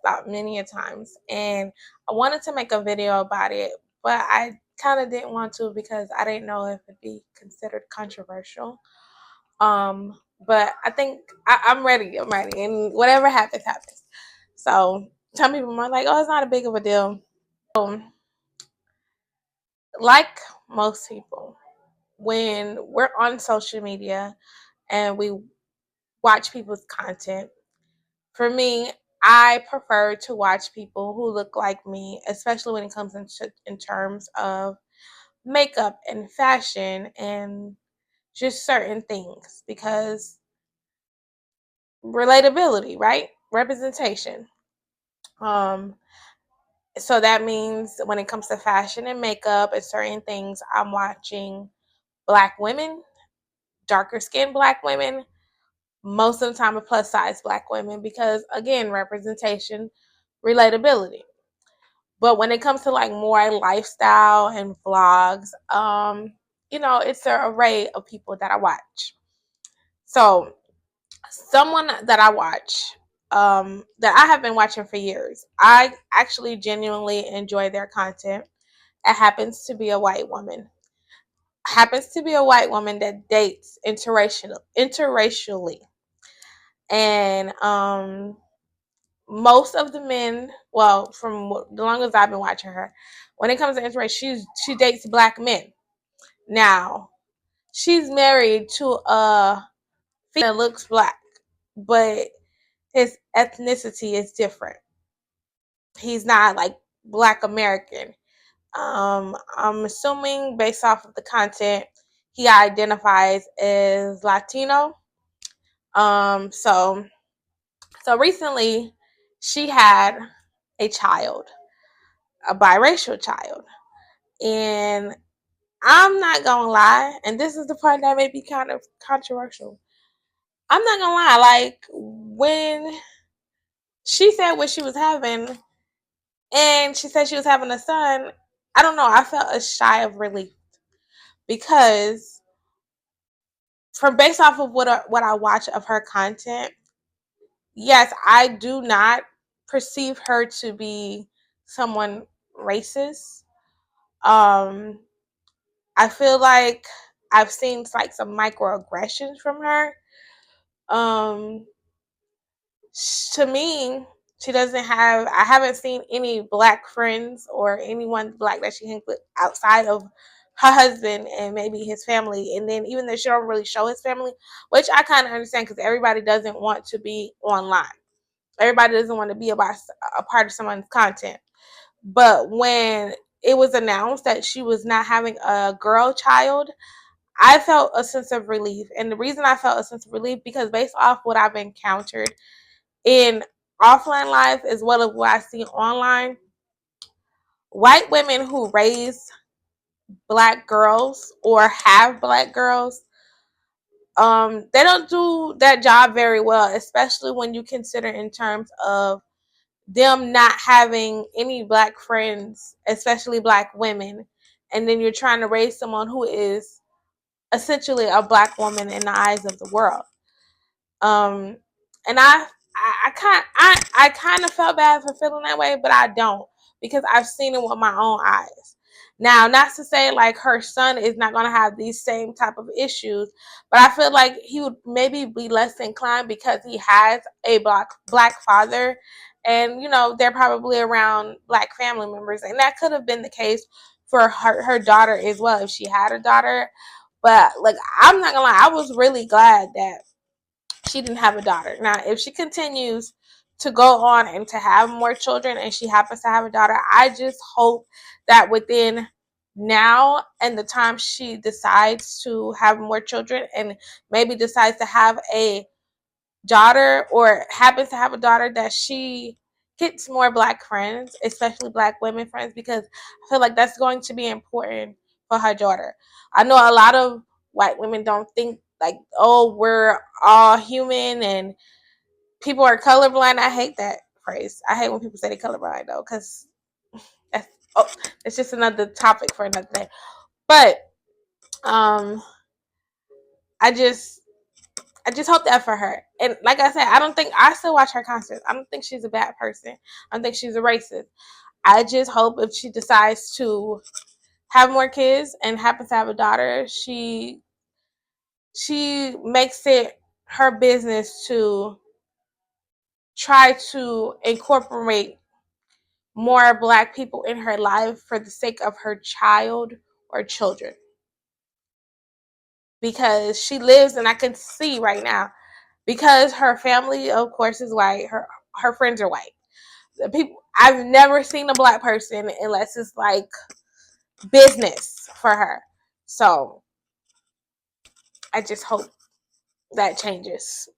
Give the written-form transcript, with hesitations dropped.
about many a times, and I wanted to make a video about it, but I kind of didn't want to because I didn't know if it'd be considered controversial. But I think I'm ready. I'm ready, and whatever happens, happens. So some people might like, oh, it's not a big of a deal. So, like most people, when we're on social media and we watch people's content, for me, I prefer to watch people who look like me, especially when it comes in terms of makeup and fashion and just certain things, because relatability, right? Representation. Um, so that means when it comes to fashion and makeup and certain things, I'm watching black women, darker skinned black women, most of the time a plus size black women, because again, representation, relatability. But when it comes to like more lifestyle and vlogs, it's an array of people that I watch. So someone that I watch, that I have been watching for years, I actually genuinely enjoy their content. It happens to be a white woman. Happens to be a white woman that dates interracially. And most of the men, well, from the longest I've been watching her, when it comes to interracial, she dates black men. Now, she's married to a female that looks black, but his ethnicity is different. He's not like black American. I'm assuming based off of the content, he identifies as Latino. So recently she had a child, a biracial child. And I'm not gonna lie, and this is the part that may be kind of controversial. I'm not gonna lie, like when she said what she was having, and she said she was having a son, I don't know, I felt a shy of relief, because from based off of what I watch of her content, yes, I do not perceive her to be someone racist. Um, I feel like I've seen like some microaggressions from her. Um, to me, she doesn't have. I haven't seen any black friends or anyone black that she hangs with outside of her husband and maybe his family. And then even though she don't really show his family, which I kind of understand because everybody doesn't want to be online. Everybody doesn't want to be about a part of someone's content. But when it was announced that she was not having a girl child, I felt a sense of relief. And the reason I felt a sense of relief, because based off what I've encountered in offline life as well as what I see online, white women who raise black girls or have black girls, they don't do that job very well, especially when you consider in terms of them not having any black friends, especially black women, and then you're trying to raise someone who is essentially a black woman in the eyes of the world. Um, and I kind of felt bad for feeling that way, but I don't, because I've seen it with my own eyes. Now, not to say like her son is not going to have these same type of issues, but I feel like he would maybe be less inclined because he has a black father, and they're probably around black family members, and that could have been the case for her daughter as well if she had a daughter. But like, I'm not gonna lie, I was really glad that she didn't have a daughter. Now, if she continues to go on and to have more children and she happens to have a daughter, I just hope that within now and the time she decides to have more children and maybe decides to have a daughter or happens to have a daughter, that she gets more black friends, especially black women friends, because I feel like that's going to be important for her daughter. I know a lot of white women don't think like, oh, we're all human and people are colorblind. I hate that phrase. I hate when people say they're colorblind though, because that's, oh, it's just another topic for another day. But um I just I just hope that for her. And like I said, I still watch her concerts. I don't think she's a bad person. I don't think she's a racist. I just hope if she decides to have more kids and happens to have a daughter, she makes it her business to try to incorporate more Black people in her life for the sake of her child or children. Because she lives, and I can see right now, because her family, of course, is white, her friends are white. The people, I've never seen a Black person unless it's like business for her. So I just hope that changes.